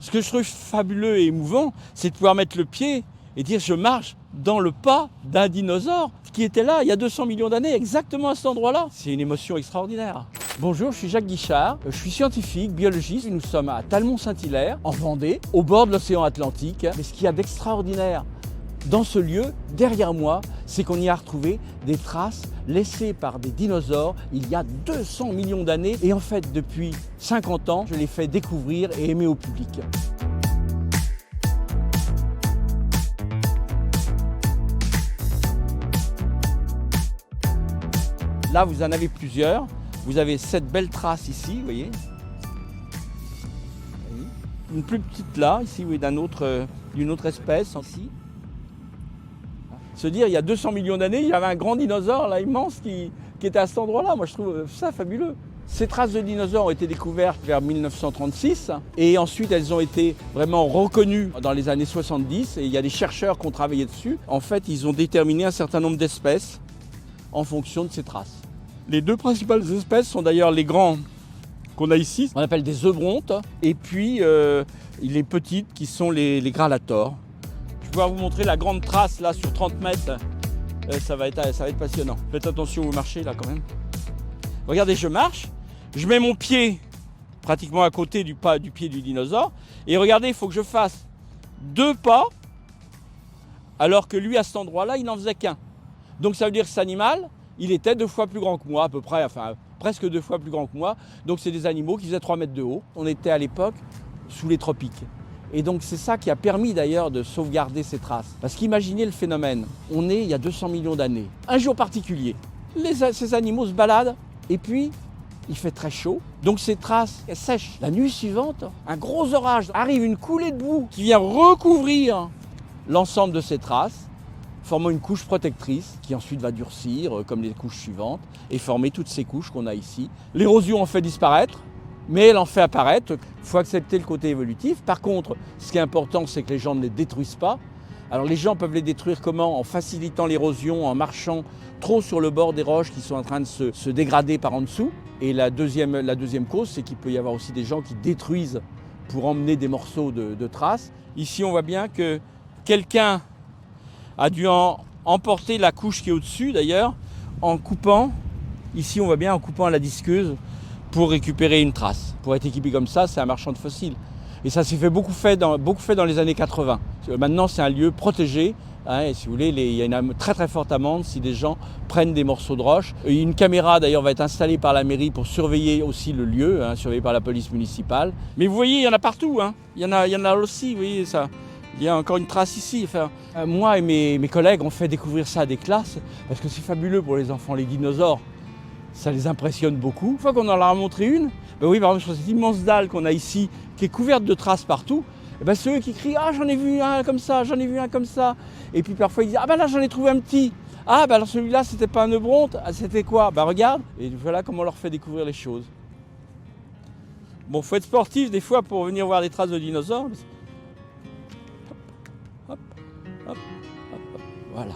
Ce que je trouve fabuleux et émouvant, c'est de pouvoir mettre le pied et dire je marche dans le pas d'un dinosaure qui était là il y a 200 millions d'années, exactement à cet endroit-là. C'est une émotion extraordinaire. Bonjour, je suis Jacques Guichard, je suis scientifique, biologiste. Nous sommes à Talmont-Saint-Hilaire, en Vendée, au bord de l'océan Atlantique. Mais ce qu'il y a d'extraordinaire dans ce lieu, derrière moi, c'est qu'on y a retrouvé des traces laissées par des dinosaures il y a 200 millions d'années. Et en fait, depuis 50 ans, je les fais découvrir et aimer au public. Là, vous en avez plusieurs. Vous avez cette belle trace ici, vous voyez. Une plus petite là, ici, oui, d'une autre espèce, ici. Se dire, il y a 200 millions d'années, il y avait un grand dinosaure là, immense qui était à cet endroit-là. Moi, je trouve ça fabuleux. Ces traces de dinosaures ont été découvertes vers 1936 et ensuite elles ont été vraiment reconnues dans les années 70 et il y a des chercheurs qui ont travaillé dessus. En fait, ils ont déterminé un certain nombre d'espèces en fonction de ces traces. Les deux principales espèces sont d'ailleurs les grands qu'on a ici, on appelle des eubrontes, et puis les petites qui sont les gralators. Je vais pouvoir vous montrer la grande trace là sur 30 mètres, ça va être passionnant. Faites attention où vous marchez là quand même. Regardez, je marche, je mets mon pied pratiquement à côté du pied du dinosaure, et regardez, il faut que je fasse 2 pas, alors que lui à cet endroit-là, il n'en faisait qu'un. Donc ça veut dire que cet animal, il était 2 fois plus grand que moi, à peu près, enfin presque 2 fois plus grand que moi. Donc c'est des animaux qui faisaient 3 mètres de haut. On était à l'époque sous les tropiques. Et donc c'est ça qui a permis d'ailleurs de sauvegarder ces traces. Parce qu'imaginez le phénomène, on est il y a 200 millions d'années. Un jour particulier, ces animaux se baladent et puis il fait très chaud. Donc ces traces elles sèchent. La nuit suivante, un gros orage, arrive une coulée de boue qui vient recouvrir l'ensemble de ces traces, formant une couche protectrice qui ensuite va durcir comme les couches suivantes et former toutes ces couches qu'on a ici. L'érosion en fait disparaître, mais elle en fait apparaître. Il faut accepter le côté évolutif. Par contre, ce qui est important, c'est que les gens ne les détruisent pas. Alors les gens peuvent les détruire comment? En facilitant l'érosion, en marchant trop sur le bord des roches qui sont en train de se dégrader par en dessous. Et la deuxième cause, c'est qu'il peut y avoir aussi des gens qui détruisent pour emmener des morceaux de traces. Ici, on voit bien que quelqu'un a dû emporter la couche qui est au-dessus d'ailleurs, en coupant, ici on voit bien, en coupant à la disqueuse pour récupérer une trace. Pour être équipé comme ça, c'est un marchand de fossiles. Et ça s'est fait beaucoup fait dans les années 80. Maintenant, c'est un lieu protégé. Hein, et si vous voulez, il y a une très très forte amende si des gens prennent des morceaux de roche. Une caméra d'ailleurs va être installée par la mairie pour surveiller aussi le lieu, hein, surveillée par la police municipale. Mais vous voyez, il y en a partout. Hein. Il y en a aussi, vous voyez ça. Il y a encore une trace ici. Enfin, moi et mes collègues, on fait découvrir ça à des classes parce que c'est fabuleux pour les enfants. Les dinosaures, ça les impressionne beaucoup. Une fois qu'on en leur a montré une, ben oui, par exemple sur cette immense dalle qu'on a ici, qui est couverte de traces partout, ben c'est eux qui crient « Ah, j'en ai vu un comme ça, j'en ai vu un comme ça ». Et puis parfois ils disent « Ah ben là, j'en ai trouvé un petit ». « Ah ben alors celui-là, c'était pas un eubronte, c'était quoi ?» Ben regarde, et voilà comment on leur fait découvrir les choses. Bon, faut être sportif des fois pour venir voir des traces de dinosaures. Hop, hop, hop, hop, voilà.